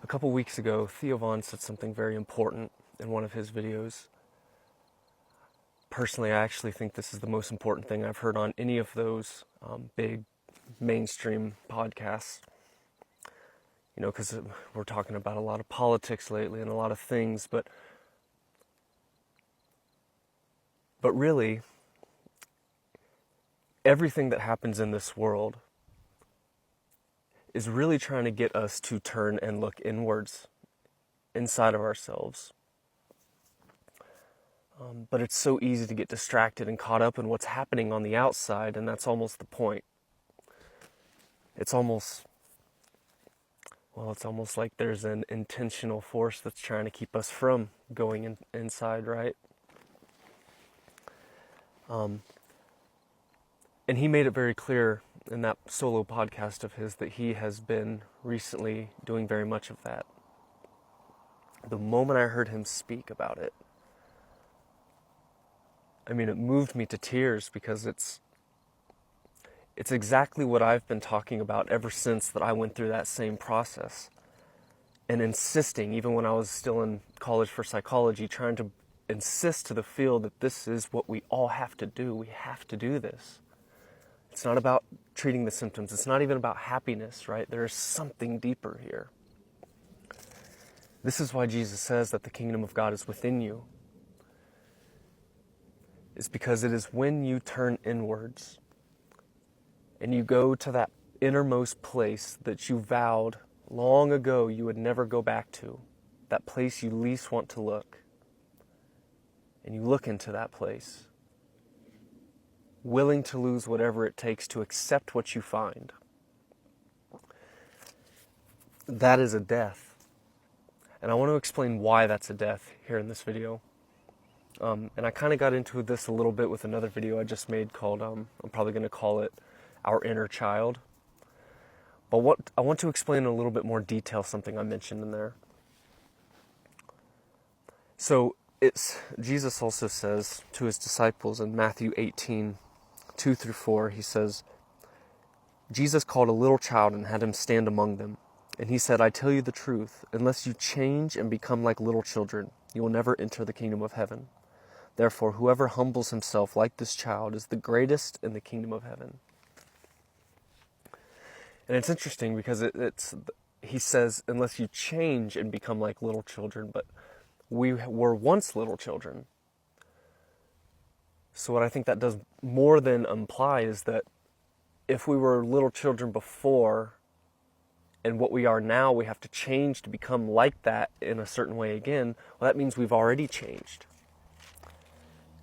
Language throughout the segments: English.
A couple weeks ago, Theo Von said something very important in one of his videos. Personally, I actually think this is the most important thing I've heard on any of those big mainstream podcasts. You know, because we're talking about a lot of politics lately and a lot of things, but really, everything that happens in this world is really trying to get us to turn and look inwards, inside of ourselves. But it's so easy to get distracted and caught up in what's happening on the outside, and that's almost the point. It's almost like there's an intentional force that's trying to keep us from going inside, right? And he made it very clear in that solo podcast of his that he has been recently doing very much of that. The moment I heard him speak about it, I mean, it moved me to tears because it's exactly what I've been talking about ever since that I went through that same process. And insisting, even when I was still in college for psychology, trying to insist to the field that this is what we all have to do. We have to do this. It's not about treating the symptoms. It's not even about happiness, right? There is something deeper here. This is why Jesus says that the kingdom of God is within you. It's because it is when you turn inwards and you go to that innermost place that you vowed long ago you would never go back to, that place you least want to look, and you look into that place, willing to lose whatever it takes to accept what you find. That is a death. And I want to explain why that's a death here in this video. And I kind of got into this a little bit with another video I just made called, I'm probably going to call it Our Inner Child. But what I want to explain in a little bit more detail something I mentioned in there. So Jesus also says to his disciples in Matthew 18:2-4, he says, Jesus called a little child and had him stand among them. And he said, I tell you the truth, unless you change and become like little children, you will never enter the kingdom of heaven. Therefore, whoever humbles himself like this child is the greatest in the kingdom of heaven. And it's interesting because he says, unless you change and become like little children, but we were once little children. So what I think that does more than imply is that if we were little children before and what we are now, we have to change to become like that in a certain way again, well, that means we've already changed.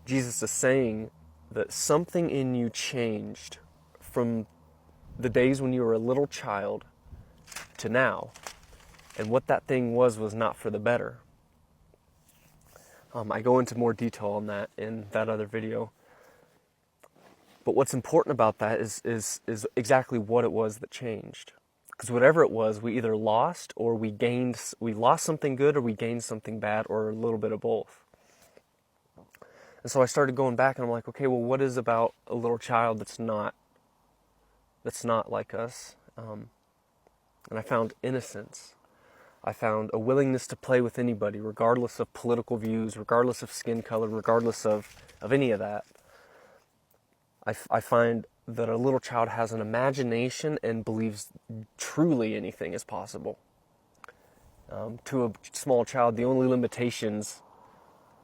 Jesus is saying that something in you changed from the days when you were a little child to now. And what that thing was not for the better. I go into more detail on that in that other video. But what's important about that is exactly what it was that changed. Because whatever it was, we either lost or we gained. We lost something good or we gained something bad, or a little bit of both. And so I started going back and I'm like, okay, well, what is about a little child that's not like us? And I found innocence. I found a willingness to play with anybody, regardless of political views, regardless of skin color, regardless of any of that. I find that a little child has an imagination and believes truly anything is possible. To a small child, the only limitations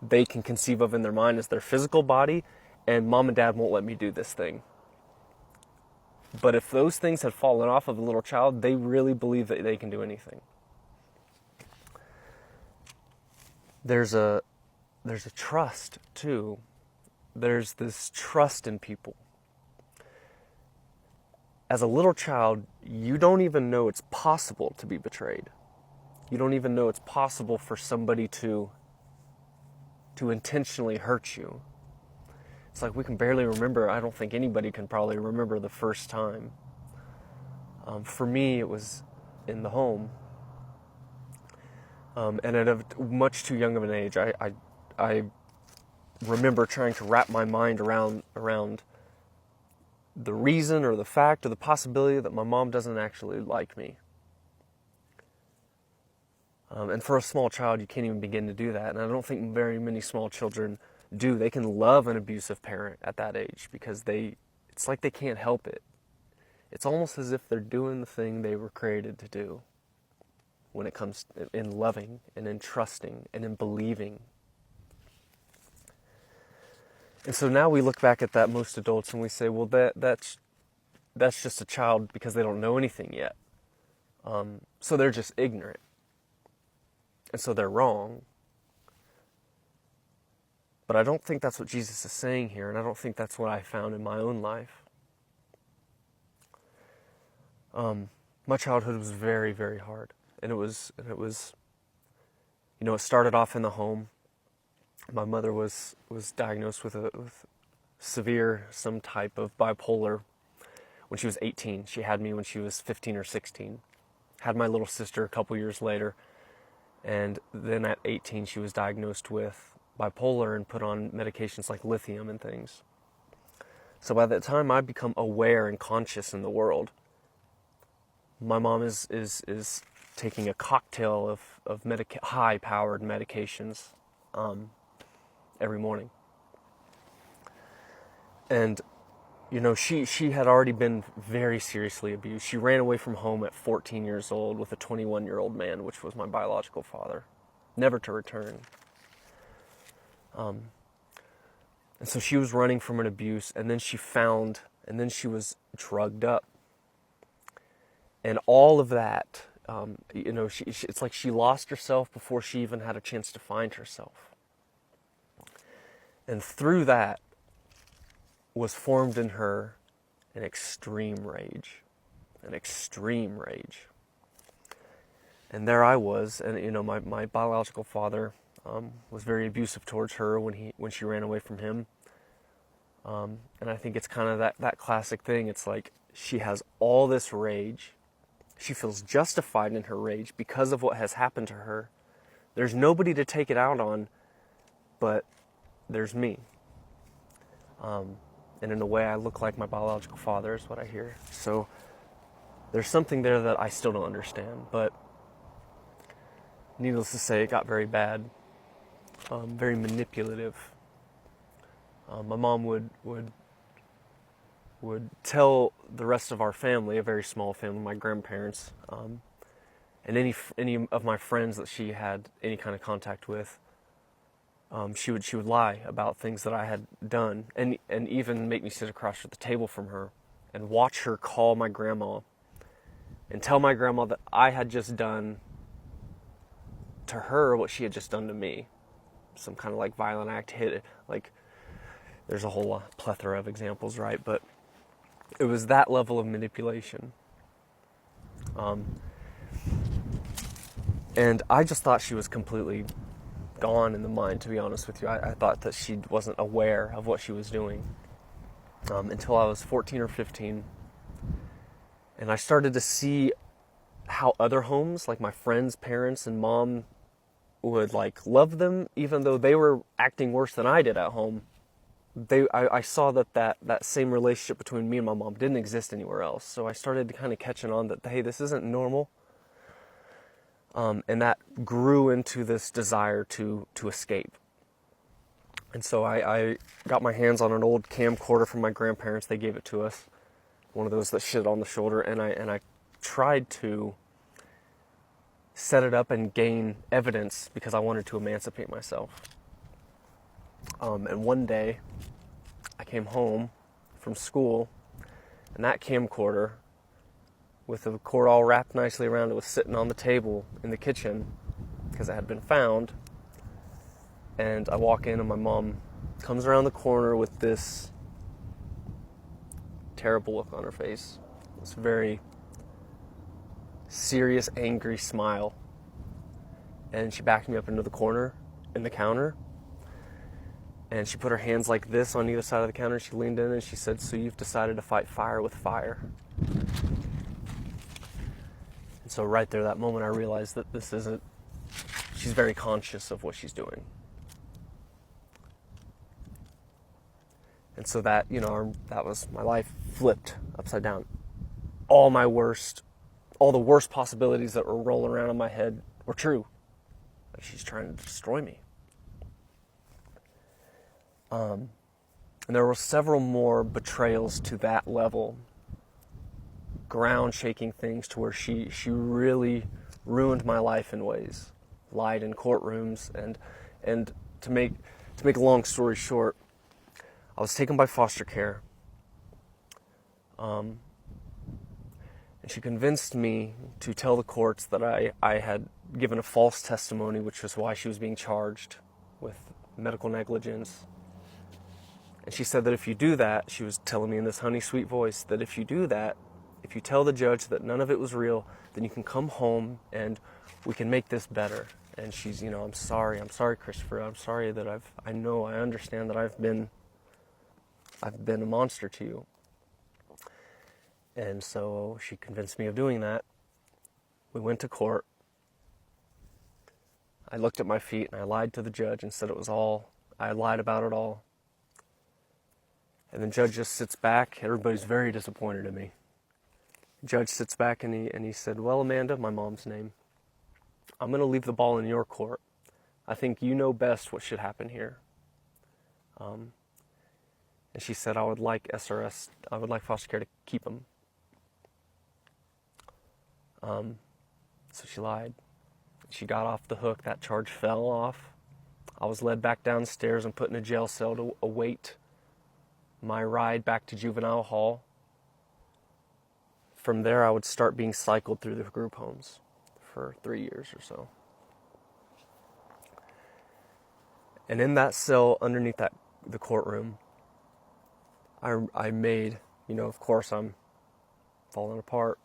they can conceive of in their mind is their physical body, and mom and dad won't let me do this thing. But if those things had fallen off of a little child, they really believe that they can do anything. There's a trust, too. There's this trust in people. As a little child, you don't even know it's possible to be betrayed. You don't even know it's possible for somebody to intentionally hurt you. It's like we can barely remember. I don't think anybody can probably remember the first time. For me, it was in the home. And at a much too young of an age, I remember trying to wrap my mind around the reason or the fact or the possibility that my mom doesn't actually like me. And for a small child, you can't even begin to do that. And I don't think very many small children do. They can love an abusive parent at that age because it's like they can't help it. It's almost as if they're doing the thing they were created to do when it comes in loving and in trusting and in believing. And so now we look back at that, most adults, and we say, well, that's just a child because they don't know anything yet. So they're just ignorant. And so they're wrong. But I don't think that's what Jesus is saying here, and I don't think that's what I found in my own life. My childhood was very, very hard. And it was, it started off in the home. My mother was diagnosed with some type of bipolar when she was 18. She had me when she was 15 or 16. Had my little sister a couple years later. And then at 18, she was diagnosed with bipolar and put on medications like lithium and things. So by the time I become aware and conscious in the world, my mom is taking a cocktail of high-powered medications every morning. And, she had already been very seriously abused. She ran away from home at 14 years old with a 21-year-old man, which was my biological father, never to return. And so she was running from an abuse, and then she was drugged up. And all of that, it's like she lost herself before she even had a chance to find herself. And through that was formed in her an extreme rage. And there I was, and my biological father was very abusive towards her when she ran away from him. And I think it's kind of that classic thing. It's like she has all this rage. She feels justified in her rage because of what has happened to her. There's nobody to take it out on, but there's me. And in a way, I look like my biological father is what I hear. So there's something there that I still don't understand. But needless to say, it got very bad, very manipulative. My mom would tell the rest of our family, a very small family, my grandparents, and any of my friends that she had any kind of contact with, she would lie about things that I had done, and even make me sit across the table from her and watch her call my grandma and tell my grandma that I had just done to her what she had just done to me, some kind of like violent act. There's a whole plethora of examples, right? But it was that level of manipulation. And I just thought she was completely gone in the mind, to be honest with you. I thought that she wasn't aware of what she was doing until I was 14 or 15. And I started to see how other homes, like my friends' parents and mom, would love them, even though they were acting worse than I did at home. I saw that same relationship between me and my mom didn't exist anywhere else. So I started kind of catching on that, hey, this isn't normal. And that grew into this desire to escape. And so I got my hands on an old camcorder from my grandparents. They gave it to us, one of those that shit on the shoulder, and I tried to set it up and gain evidence because I wanted to emancipate myself. And one day, I came home from school, and that camcorder, with the cord all wrapped nicely around it, was sitting on the table in the kitchen because it had been found. And I walk in, and my mom comes around the corner with this terrible look on her face, this very serious, angry smile. And she backed me up into the corner in the counter. And she put her hands like this on either side of the counter. She leaned in and she said, "So you've decided to fight fire with fire." And so right there, that moment, I realized that she's very conscious of what she's doing. And so that was my life flipped upside down. All the worst possibilities that were rolling around in my head were true. she's trying to destroy me. And there were several more betrayals to that level, ground-shaking things to where she really ruined my life in ways, lied in courtrooms, and to make a long story short, I was taken by foster care, and she convinced me to tell the courts that I had given a false testimony, which was why she was being charged with medical negligence. And she said that if you do that, she was telling me in this honey sweet voice, that if you do that, if you tell the judge that none of it was real, then you can come home and we can make this better. And she's, I'm sorry, Christopher, I'm sorry that I understand that I've been a monster to you. And so she convinced me of doing that. We went to court. I looked at my feet and I lied to the judge and said I lied about it all. And the judge just sits back. Everybody's very disappointed in me. The judge sits back and he said, well, Amanda, my mom's name, I'm going to leave the ball in your court. I think you know best what should happen here. And she said, I would like foster care to keep him. So she lied. She got off the hook. That charge fell off. I was led back downstairs and put in a jail cell to await my ride back to juvenile hall. From there, I would start being cycled through the group homes for 3 years or so. And in that cell underneath the courtroom, I made, of course I'm falling apart.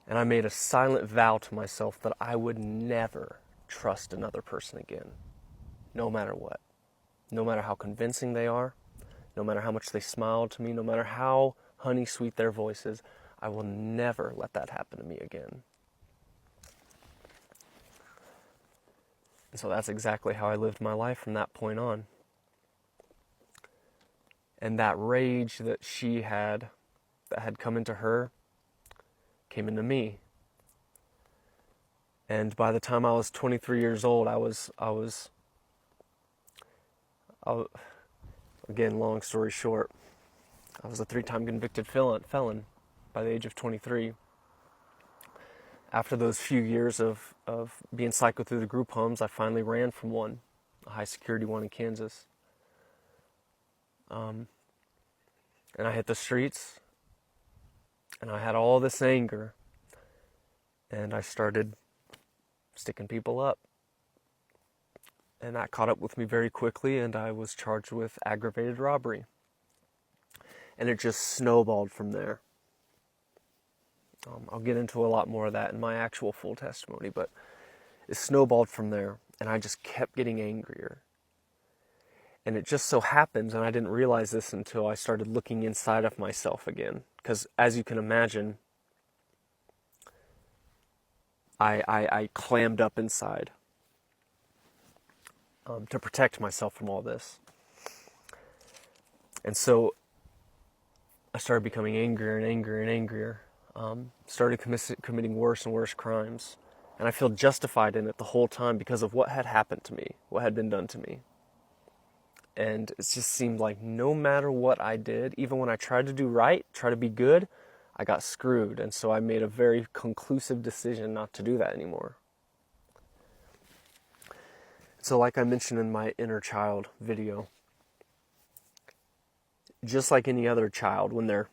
And I made a silent vow to myself that I would never trust another person again, no matter what. No matter how convincing they are, no matter how much they smile to me, no matter how honey sweet their voice is, I will never let that happen to me again. And so that's exactly how I lived my life from that point on. And that rage that had come into her, came into me. And by the time I was 23 years old, I was again, long story short, I was a 3-time convicted felon by the age of 23. After those few years of being cycled through the group homes, I finally ran from one, a high security one in Kansas. And I hit the streets, and I had all this anger, and I started sticking people up. And that caught up with me very quickly, and I was charged with aggravated robbery. And it just snowballed from there. I'll get into a lot more of that in my actual full testimony, but it snowballed from there, and I just kept getting angrier. And it just so happens, and I didn't realize this until I started looking inside of myself again, because as you can imagine, I clammed up inside to protect myself from all this. And so I started becoming angrier and angrier and angrier. Started committing worse and worse crimes. And I feel justified in it the whole time because of what had happened to me, what had been done to me. And it just seemed like no matter what I did, even when I tried to do right, try to be good, I got screwed. And so I made a very conclusive decision not to do that anymore. So like I mentioned in my inner child video, just like any other child when they're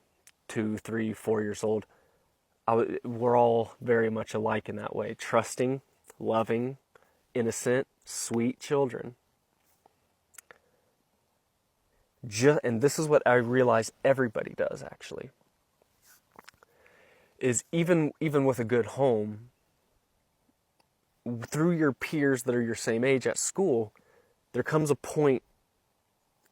2, 3, 4 years old, we're all very much alike in that way. Trusting, loving, innocent, sweet children. And this is what I realize everybody does, actually. Is even with a good home, through your peers that are your same age at school, there comes a point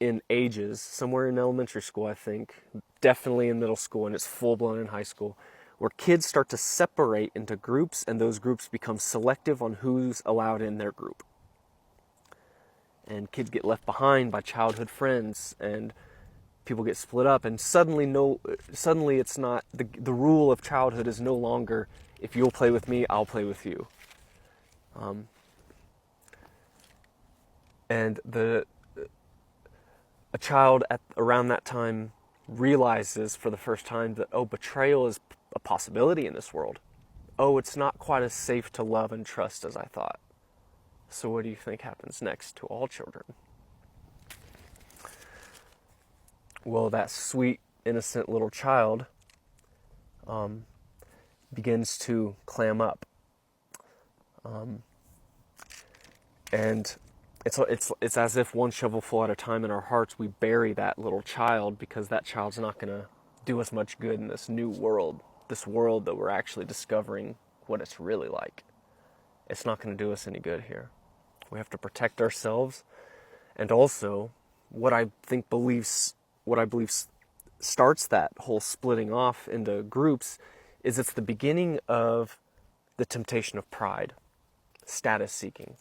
in ages, somewhere in elementary school, I think, definitely in middle school, and it's full-blown in high school, where kids start to separate into groups, and those groups become selective on who's allowed in their group. And kids get left behind by childhood friends, and people get split up, and suddenly it's not, the rule of childhood is no longer, if you'll play with me, I'll play with you. And a child at around that time realizes for the first time that, oh, betrayal is a possibility in this world. Oh, it's not quite as safe to love and trust as I thought. So what do you think happens next to all children? Well, that sweet, innocent little child begins to clam up. And it's as if one shovelful at a time in our hearts we bury that little child, because that child's not going to do us much good in this new world, this world that we're actually discovering what it's really like. It's not going to do us any good here. We have to protect ourselves. And also, what I believe starts that whole splitting off into groups is it's the beginning of the temptation of pride, status seeking.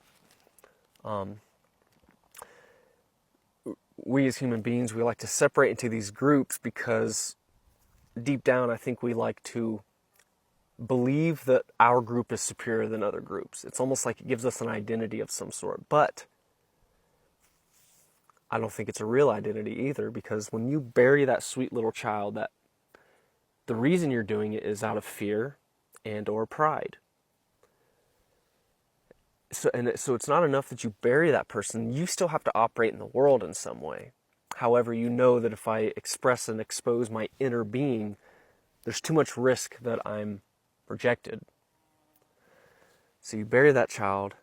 We as human beings, we like to separate into these groups because deep down I think we like to believe that our group is superior than other groups. It's almost like it gives us an identity of some sort. But I don't think it's a real identity either, because when you bury that sweet little child, that the reason you're doing it is out of fear and or pride. So it's not enough that you bury that person. You still have to operate in the world in some way. However, you know that if I express and expose my inner being, there's too much risk that I'm rejected. So you bury that child,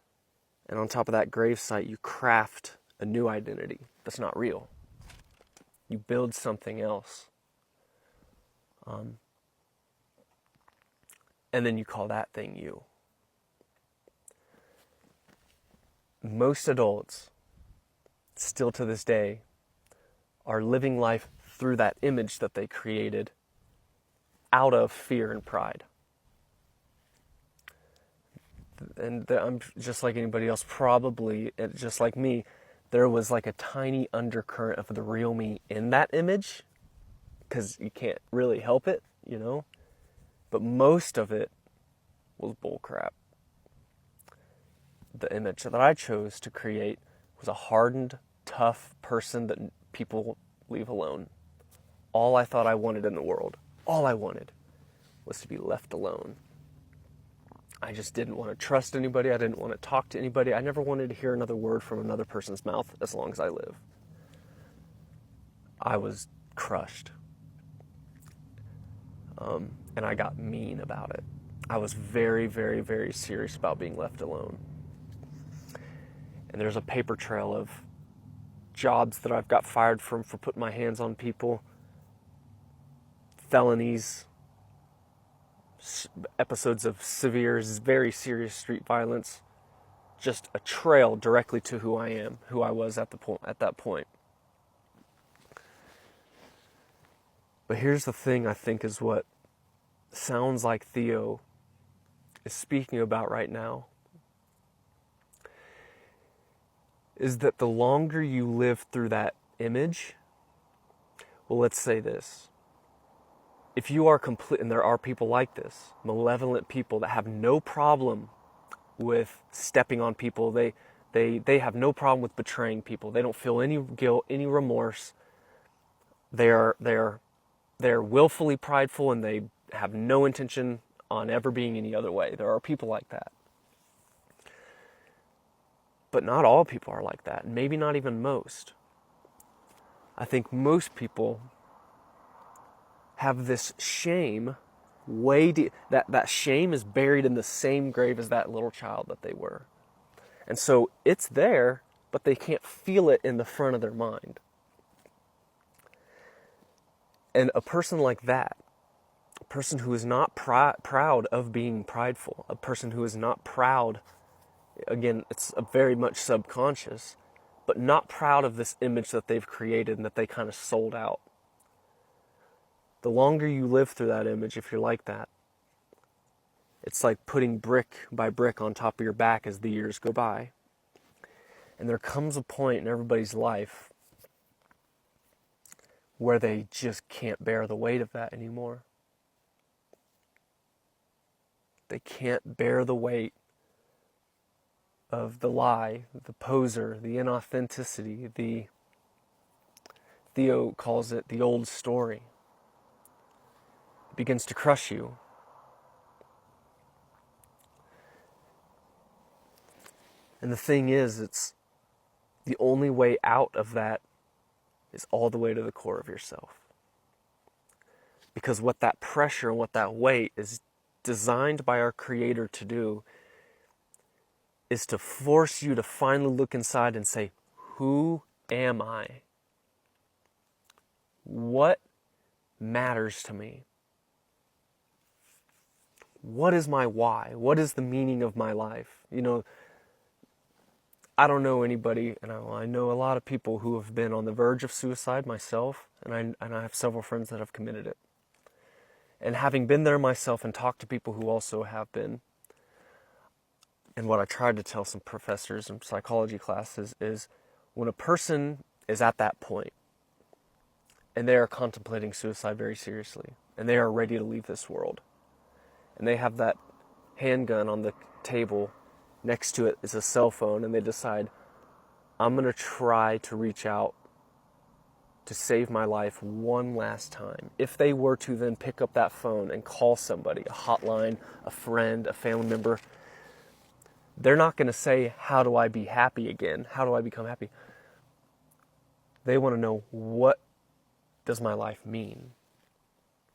and on top of that gravesite, you craft a new identity that's not real. You build something else. And then you call that thing you. Most adults, still to this day, are living life through that image that they created out of fear and pride. And I'm just like anybody else, probably, just like me, there was like a tiny undercurrent of the real me in that image, because you can't really help it, you know? But most of it was bullcrap. The image that I chose to create was a hardened, tough person that people leave alone. All I thought I wanted in the world, all I wanted, was to be left alone. I just didn't want to trust anybody. I didn't want to talk to anybody. I never wanted to hear another word from another person's mouth as long as I live. I was crushed. And I got mean about it. I was very, very, very serious about being left alone. And there's a paper trail of jobs that I've got fired from for putting my hands on people, felonies, episodes of severe, very serious street violence, just a trail directly to who I am, who I was at that point. But here's the thing I think is what sounds like Theo is speaking about right now, is that the longer you live through that image, well, let's say this. If you are complete, and there are people like this, malevolent people that have no problem with stepping on people, they have no problem with betraying people. They don't feel any guilt, any remorse. They're willfully prideful, and they have no intention on ever being any other way. There are people like that. But not all people are like that, and maybe not even most. I think most people have this shame way deep. That shame is buried in the same grave as that little child that they were. And so it's there, but they can't feel it in the front of their mind. And a person like that, a person who is not proud of being prideful, a person who is not proud, again, it's a very much subconscious, but not proud of this image that they've created and that they kind of sold out. The longer you live through that image, if you're like that, it's like putting brick by brick on top of your back as the years go by. And there comes a point in everybody's life where they just can't bear the weight of that anymore. They can't bear the weight of the lie, the poser, the inauthenticity, Theo calls it the old story. It begins to crush you. And the thing is, it's the only way out of that is all the way to the core of yourself. Because what that pressure and what that weight is designed by our Creator to do is to force you to finally look inside and say, who am I? What matters to me? What is my why? What is the meaning of my life? You know, I don't know anybody, and I know a lot of people who have been on the verge of suicide myself, and I have several friends that have committed it. And having been there myself and talked to people who also have been, and what I tried to tell some professors in psychology classes is when a person is at that point and they are contemplating suicide very seriously and they are ready to leave this world and they have that handgun on the table, next to it is a cell phone, and they decide, I'm going to try to reach out to save my life one last time. If they were to then pick up that phone and call somebody, a hotline, a friend, a family member, they're not going to say, how do I be happy again? How do I become happy? They want to know, what does my life mean?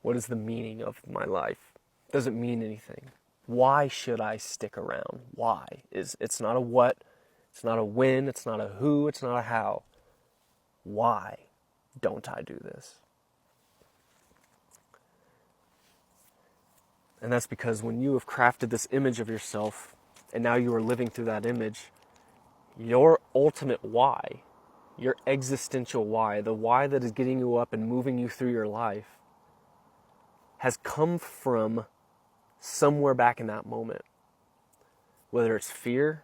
What is the meaning of my life? Does it mean anything? Why should I stick around? Why? It's not a what, it's not a when, it's not a who, it's not a how. Why don't I do this? And that's because when you have crafted this image of yourself, and now you are living through that image, your ultimate why, your existential why, the why that is getting you up and moving you through your life, has come from somewhere back in that moment. Whether it's fear,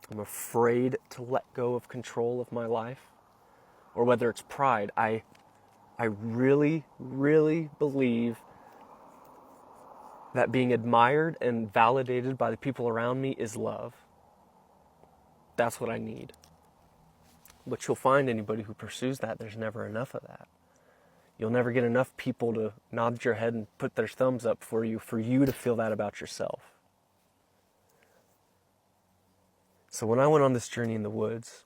I'm afraid to let go of control of my life, or whether it's pride, I really, really believe that being admired and validated by the people around me is love. That's what I need. But you'll find anybody who pursues that, there's never enough of that. You'll never get enough people to nod your head and put their thumbs up for you to feel that about yourself. So when I went on this journey in the woods,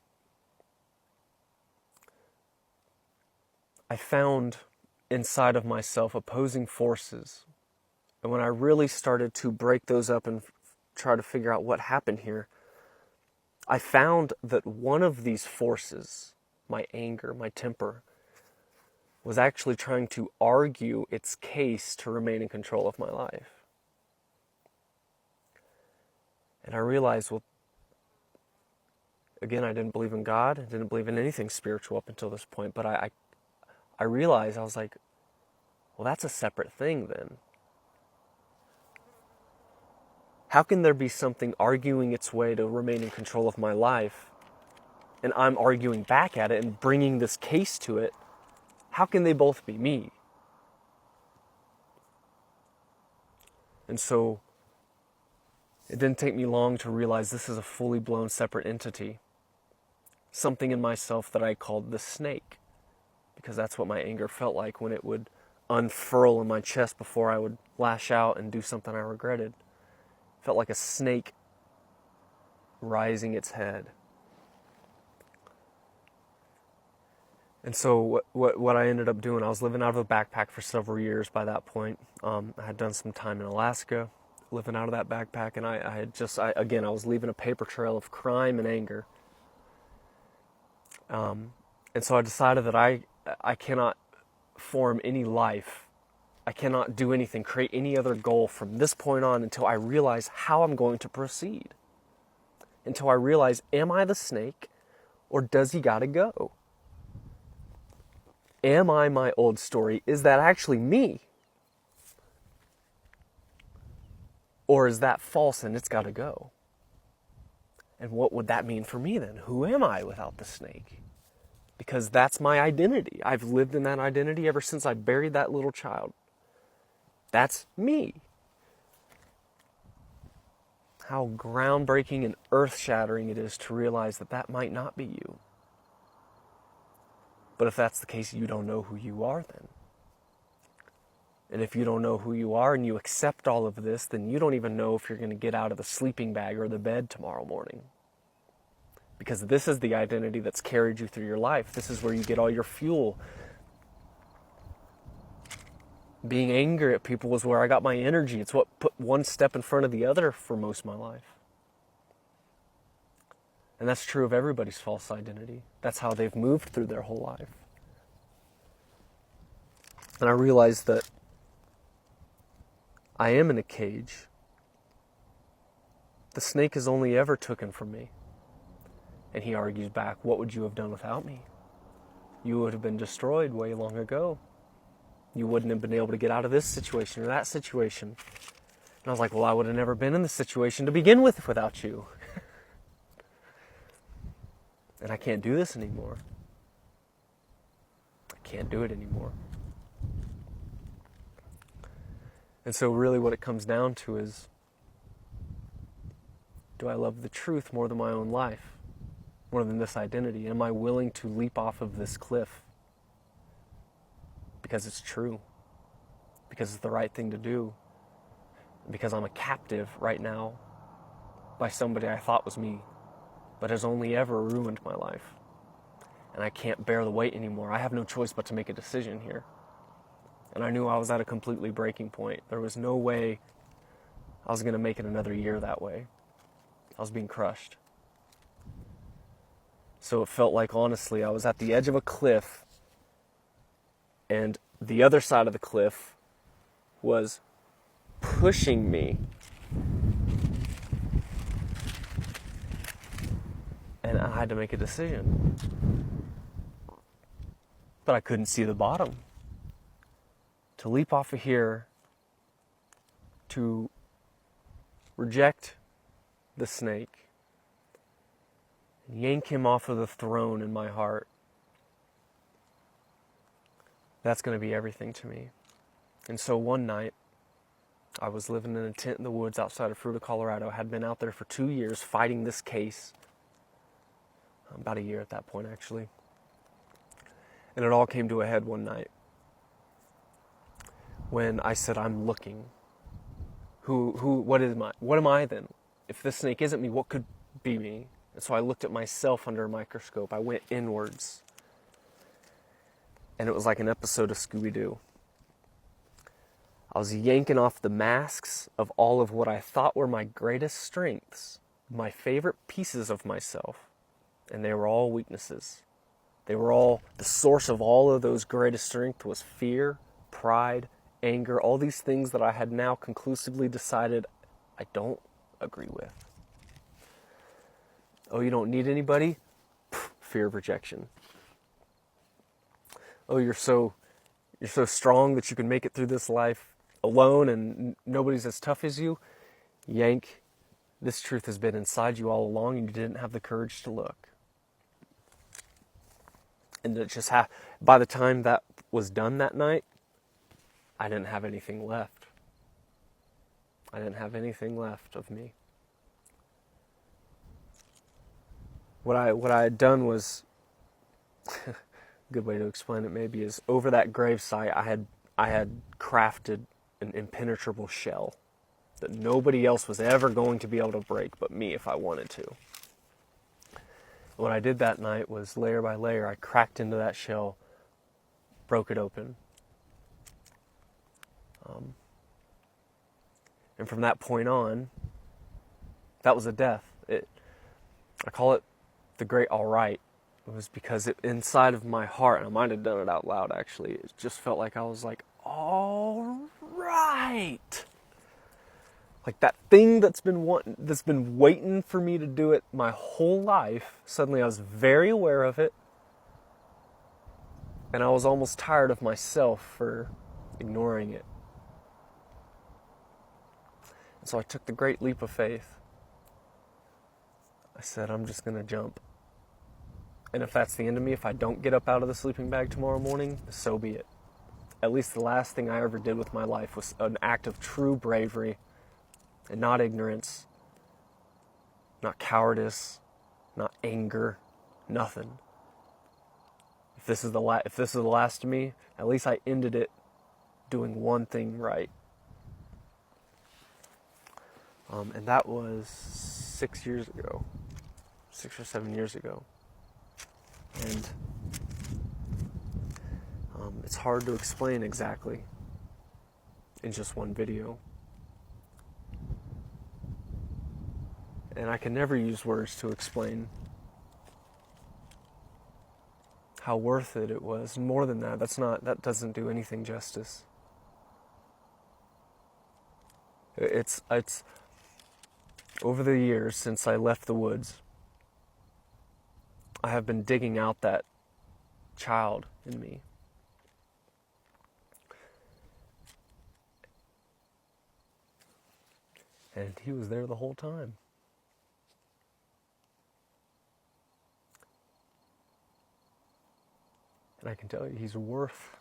I found inside of myself opposing forces. And when I really started to break those up and try to figure out what happened here, I found that one of these forces, my anger, my temper, was actually trying to argue its case to remain in control of my life. And I realized, well, again, I didn't believe in God, I didn't believe in anything spiritual up until this point, but I realized, I was like, well, that's a separate thing then. How can there be something arguing its way to remain in control of my life, and I'm arguing back at it and bringing this case to it? How can they both be me? And so it didn't take me long to realize this is a fully blown separate entity. Something in myself that I called the snake, because that's what my anger felt like when it would unfurl in my chest before I would lash out and do something I regretted. It felt like a snake rising its head. And so what I ended up doing, I was living out of a backpack for several years by that point. I had done some time in Alaska, living out of that backpack, and I was leaving a paper trail of crime and anger. And so I decided that I cannot form any life. I cannot do anything, create any other goal from this point on until I realize how I'm going to proceed. Until I realize, am I the snake, or does he gotta go? Am I my old story? Is that actually me? Or is that false and it's gotta go? And what would that mean for me then? Who am I without the snake? Because that's my identity. I've lived in that identity ever since I buried that little child. That's me. how groundbreaking and earth-shattering it is to realize that that might not be you. But if that's the case, you don't know who you are then. And if you don't know who you are and you accept all of this, then you don't even know if you're going to get out of the sleeping bag or the bed tomorrow morning. Because this is the identity that's carried you through your life. This is where you get all your fuel. Being angry at people was where I got my energy. It's what put one step in front of the other for most of my life. And that's true of everybody's false identity. That's how they've moved through their whole life. And I realized that I am in a cage. The snake is only ever taken from me. And he argues back, what would you have done without me? You would have been destroyed way long ago. You wouldn't have been able to get out of this situation or that situation. And I was like, well, I would have never been in this situation to begin with without you. And I can't do this anymore. I can't do it anymore. And so really what it comes down to is, do I love the truth more than my own life? More than this identity? Am I willing to leap off of this cliff? Because it's true. Because it's the right thing to do. Because I'm a captive right now by somebody I thought was me, but has only ever ruined my life. And I can't bear the weight anymore. I have no choice but to make a decision here. And I knew I was at a completely breaking point. There was no way I was going to make it another year that way. I was being crushed. So it felt like, honestly, I was at the edge of a cliff, and the other side of the cliff was pushing me. And I had to make a decision. But I couldn't see the bottom. To leap off of here, to reject the snake, and yank him off of the throne in my heart, that's going to be everything to me. And so one night, I was living in a tent in the woods outside of Fruita, Colorado. I had been out there for 2 years fighting this case. About a year at that point, actually. And it all came to a head one night when I said, I'm looking. What am I then? If this snake isn't me, what could be me? And so I looked at myself under a microscope. I went inwards. And it was like an episode of Scooby-Doo. I was yanking off the masks of all of what I thought were my greatest strengths, my favorite pieces of myself, and they were all weaknesses. They were all, the source of all of those greatest strengths was fear, pride, anger, all these things that I had now conclusively decided I don't agree with. Oh, you don't need anybody? Fear of rejection. Oh, you're so strong that you can make it through this life alone and nobody's as tough as you. Yank. This truth has been inside you all along and you didn't have the courage to look. And it just by the time that was done that night, I didn't have anything left. I didn't have anything left of me. What I had done was, a good way to explain it maybe is, over that gravesite I had crafted an impenetrable shell that nobody else was ever going to be able to break but me if I wanted to. What I did that night was, layer by layer, I cracked into that shell, broke it open. And from that point on, that was a death. I call it the great all right. It was because inside of my heart, and I might have done it out loud actually, it just felt like I was like, all right. Like that thing that's been waiting for me to do it my whole life, suddenly I was very aware of it. And I was almost tired of myself for ignoring it. And so I took the great leap of faith. I said, I'm just going to jump. And if that's the end of me, if I don't get up out of the sleeping bag tomorrow morning, so be it. At least the last thing I ever did with my life was an act of true bravery and not ignorance. not cowardice, not anger, nothing. If this is the last of me, at least I ended it doing one thing right. And that was 6 years ago, 6 or 7 years ago. And it's hard to explain exactly in just one video. And I can never use words to explain how worth it was. And more than that, that doesn't do anything justice. It's over the years since I left the woods, I have been digging out that child in me. And he was there the whole time. And I can tell you, he's worth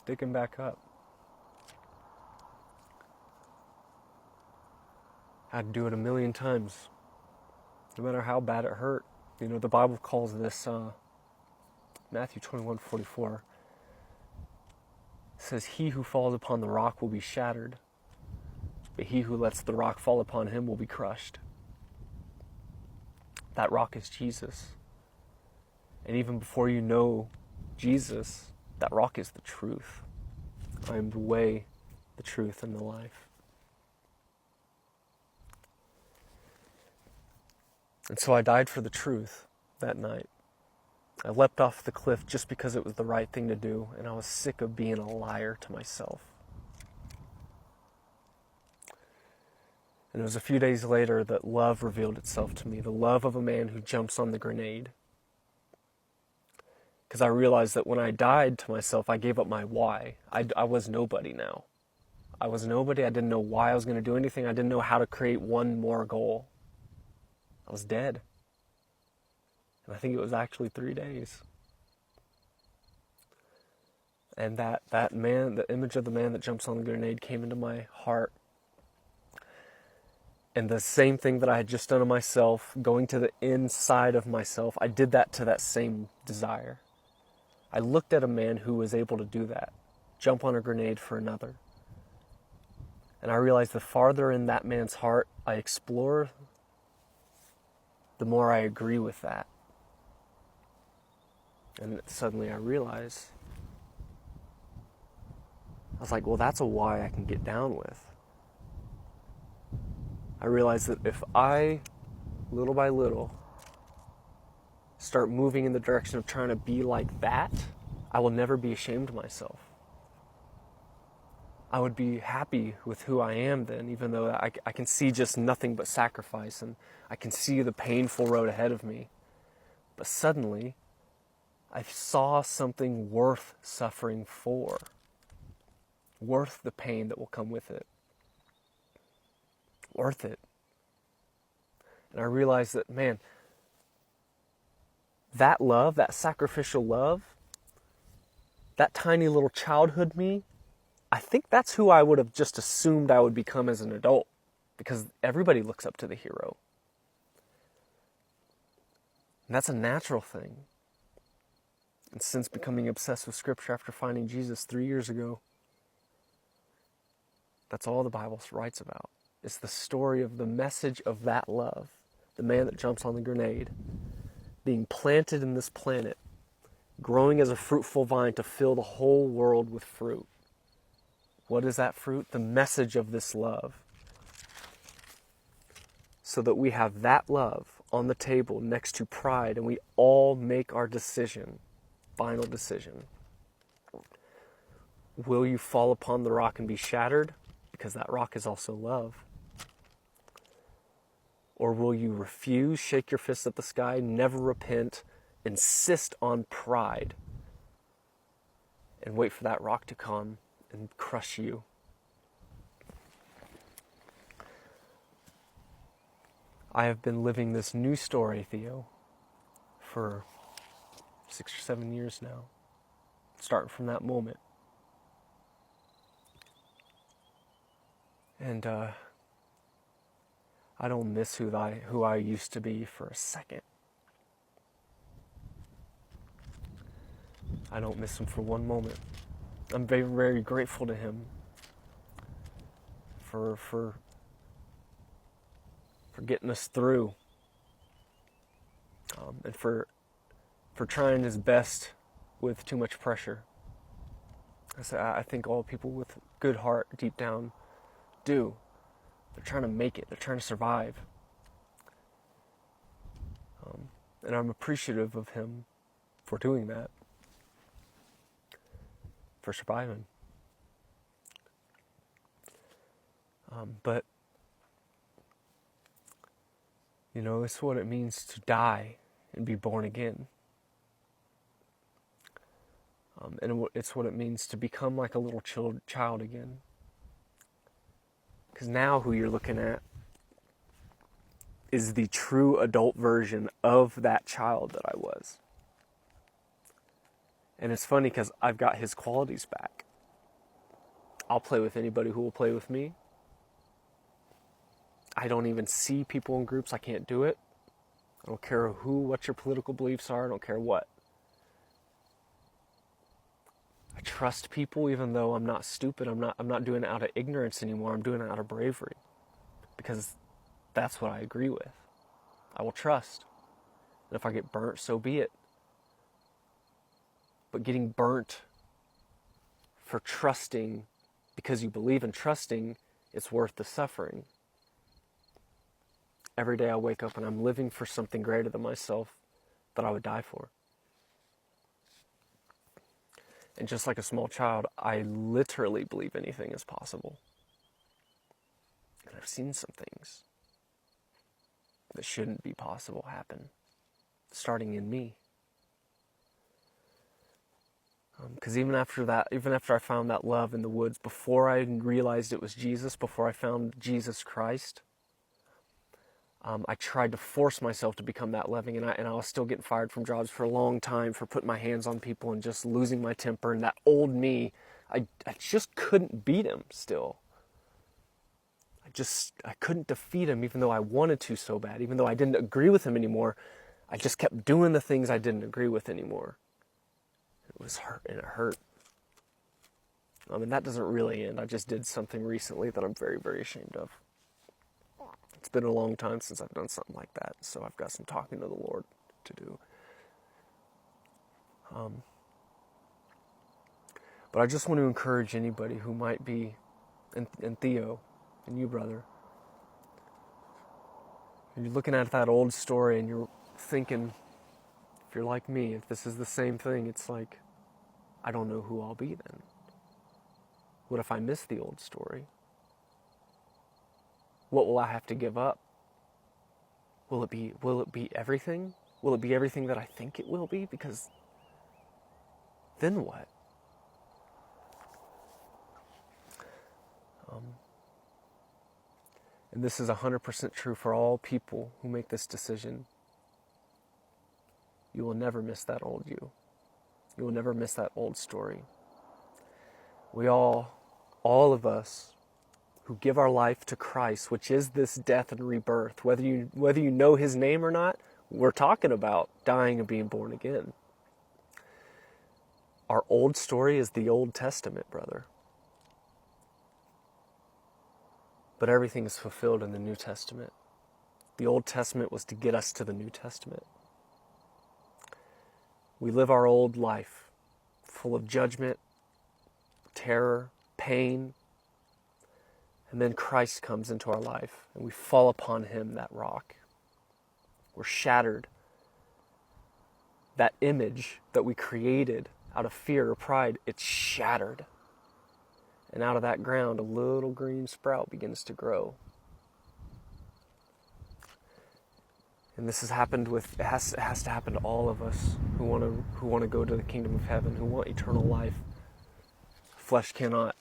digging back up. I'd do it a million times, no matter how bad it hurt. You know, the Bible calls this, Matthew 21:44, says, "He who falls upon the rock will be shattered, but he who lets the rock fall upon him will be crushed." That rock is Jesus. And even before you know Jesus, that rock is the truth. I am the way, the truth, and the life. And so I died for the truth that night. I leapt off the cliff just because it was the right thing to do, and I was sick of being a liar to myself. And it was a few days later that love revealed itself to me, the love of a man who jumps on the grenade. Because I realized that when I died to myself, I gave up my why. I was nobody now. I was nobody. I didn't know why I was going to do anything. I didn't know how to create one more goal. I was dead. And I think it was actually 3 days. And that man, the image of the man that jumps on the grenade came into my heart. And the same thing that I had just done to myself, going to the inside of myself, I did that to that same desire. I looked at a man who was able to do that, jump on a grenade for another. And I realized the farther in that man's heart I explore, the more I agree with that. And suddenly I realized, I was like, well, that's a why I can get down with. I realized that if I, little by little, start moving in the direction of trying to be like that, I will never be ashamed of myself. I would be happy with who I am then, even though I can see just nothing but sacrifice, and I can see the painful road ahead of me. But suddenly, I saw something worth suffering for, worth the pain that will come with it, worth it. And I realized that, man, that love, that sacrificial love, that tiny little childhood me, I think that's who I would have just assumed I would become as an adult, because everybody looks up to the hero. And that's a natural thing. And since becoming obsessed with Scripture after finding Jesus 3 years ago, that's all the Bible writes about. It's the story of the message of that love, the man that jumps on the grenade, being planted in this planet, growing as a fruitful vine to fill the whole world with fruit. What is that fruit? The message of this love. So that we have that love on the table next to pride, and we all make our decision, final decision. Will you fall upon the rock and be shattered? Because that rock is also love. Or will you refuse, shake your fist at the sky, never repent, insist on pride, and wait for that rock to come and crush you? I have been living this new story, Theo, for 6 or 7 years now, starting from that moment. And I don't miss who I used to be for a second. I don't miss him for one moment. I'm very, very grateful to him for getting us through, and for trying his best with too much pressure. I think all people with good heart deep down do. They're trying to make it. They're trying to survive. And I'm appreciative of him for doing that, for surviving. But, it's what it means to die and be born again. And it's what it means to become like a little child again. Because now who you're looking at is the true adult version of that child that I was. And it's funny because I've got his qualities back. I'll play with anybody who will play with me. I don't even see people in groups. I can't do it. I don't care what your political beliefs are. I don't care what. I trust people even though I'm not stupid. I'm not doing it out of ignorance anymore. I'm doing it out of bravery. Because that's what I agree with. I will trust. And if I get burnt, so be it. But getting burnt for trusting because you believe in trusting, it's worth the suffering. Every day I wake up and I'm living for something greater than myself that I would die for. And just like a small child, I literally believe anything is possible. And I've seen some things that shouldn't be possible happen, starting in me. Because even after I found that love in the woods, before I realized it was Jesus, before I found Jesus Christ, I tried to force myself to become that loving, and I was still getting fired from jobs for a long time for putting my hands on people and just losing my temper. And that old me, I just couldn't beat him still. I couldn't defeat him even though I wanted to so bad. Even though I didn't agree with him anymore, I just kept doing the things I didn't agree with anymore. It was hurt, and it hurt. And that doesn't really end. I just did something recently that I'm very, very ashamed of. It's been a long time since I've done something like that, so I've got some talking to the Lord to do. But I just want to encourage anybody who might be, and Theo, and you, brother, and you're looking at that old story and you're thinking, if you're like me, if this is the same thing, it's like, I don't know who I'll be then. What if I miss the old story? What will I have to give up? Will it be everything? Will it be everything that I think it will be? Because then what? And this is 100% true for all people who make this decision. You will never miss that old you. You will never miss that old story. We all of us who give our life to Christ, which is this death and rebirth, whether you know his name or not, we're talking about dying and being born again. Our old story is the Old Testament, brother. But everything is fulfilled in the New Testament. The Old Testament was to get us to the New Testament. We live our old life full of judgment, terror, pain, and then Christ comes into our life and we fall upon him, that rock. We're shattered. That image that we created out of fear or pride, it's shattered. And out of that ground, a little green sprout begins to grow. And this has happened it has to happen to all of us who want to go to the kingdom of heaven, who want eternal life. Flesh cannot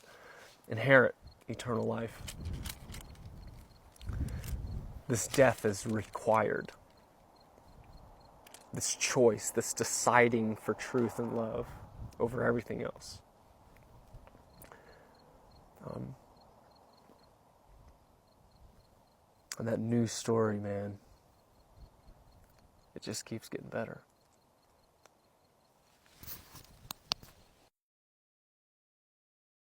inherit eternal life. This death is required. This choice, this deciding for truth and love over everything else. And that new story, man, it just keeps getting better.